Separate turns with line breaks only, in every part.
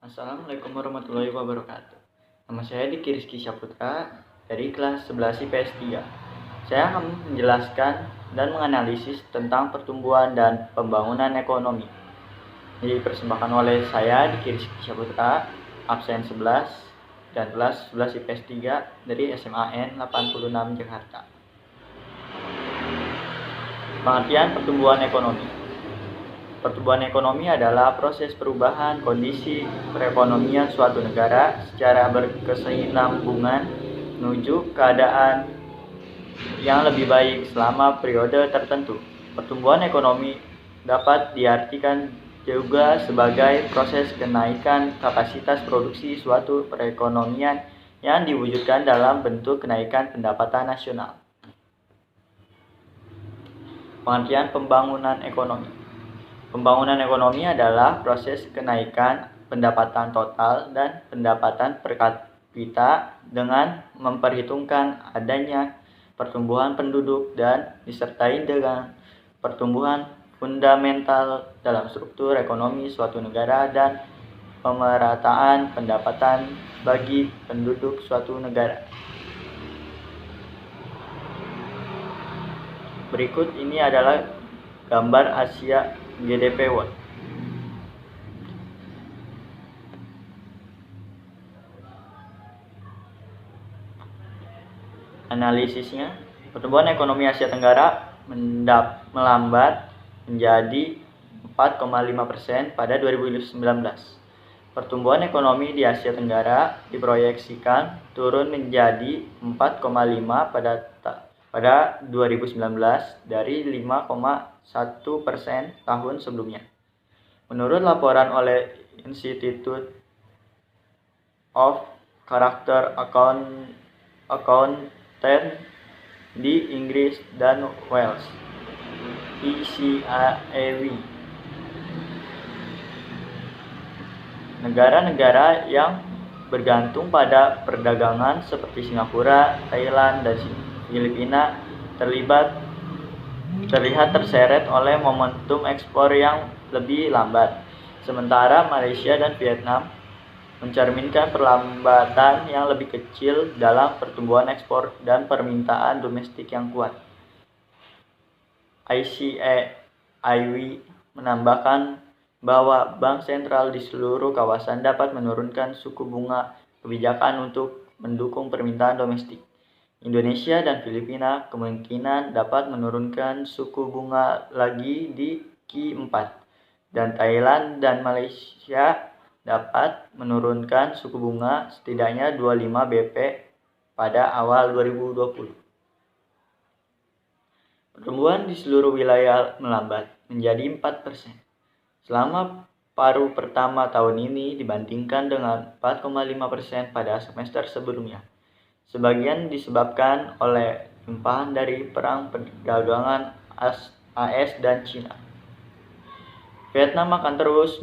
Assalamualaikum warahmatullahi wabarakatuh. Nama saya Diki Rizky Syaputra dari kelas 11 IPS 3. Saya akan menjelaskan dan menganalisis tentang pertumbuhan dan pembangunan ekonomi. Dipersembahkan oleh saya Diki Rizky Syaputra, absen 11 dan kelas 11 IPS 3 dari SMAN 86 Jakarta. Pengertian pertumbuhan ekonomi. Pertumbuhan ekonomi adalah proses perubahan kondisi perekonomian suatu negara secara berkesinambungan menuju keadaan yang lebih baik selama periode tertentu. Pertumbuhan ekonomi dapat diartikan juga sebagai proses kenaikan kapasitas produksi suatu perekonomian yang diwujudkan dalam bentuk kenaikan pendapatan nasional. Pengertian pembangunan ekonomi. Pembangunan ekonomi adalah proses kenaikan pendapatan total dan pendapatan per kapita dengan memperhitungkan adanya pertumbuhan penduduk dan disertai dengan pertumbuhan fundamental dalam struktur ekonomi suatu negara dan pemerataan pendapatan bagi penduduk suatu negara. Berikut ini adalah gambar Asia GDP World. Analisisnya, pertumbuhan ekonomi Asia Tenggara melambat menjadi 4,5% pada 2019. Pertumbuhan ekonomi di Asia Tenggara diproyeksikan turun menjadi 4,5% pada 2019 dari 5,1% tahun sebelumnya. Menurut laporan oleh Institute of Chartered Accountants di Inggris dan Wales, ECAEW, negara-negara yang bergantung pada perdagangan seperti Singapura, Thailand, dan Filipina terlihat terseret oleh momentum ekspor yang lebih lambat, sementara Malaysia dan Vietnam mencerminkan perlambatan yang lebih kecil dalam pertumbuhan ekspor dan permintaan domestik yang kuat. ICAIW menambahkan bahwa bank sentral di seluruh kawasan dapat menurunkan suku bunga kebijakan untuk mendukung permintaan domestik. Indonesia dan Filipina kemungkinan dapat menurunkan suku bunga lagi di Q4, dan Thailand dan Malaysia dapat menurunkan suku bunga setidaknya 25 BP pada awal 2020. Pertumbuhan di seluruh wilayah melambat menjadi 4% selama paruh pertama tahun ini dibandingkan dengan 4,5% pada semester sebelumnya. Sebagian disebabkan oleh limpahan dari perang perdagangan AS dan China. Vietnam akan terus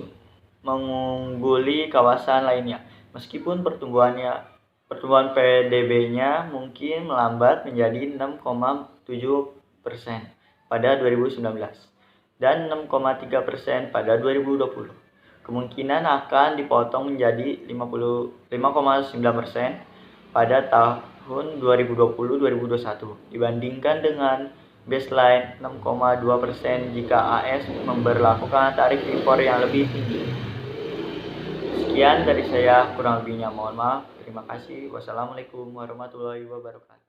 mengungguli kawasan lainnya, meskipun pertumbuhan PDB-nya mungkin melambat menjadi 6,7% pada 2019 dan 6,3% pada 2020. Kemungkinan akan dipotong menjadi 5,9% pada tahun 2020-2021 dibandingkan dengan baseline 6,2% jika AS memberlakukan tarif impor yang lebih tinggi. Sekian dari saya, kurang lebihnya mohon maaf. Terima kasih. Wassalamualaikum warahmatullahi wabarakatuh.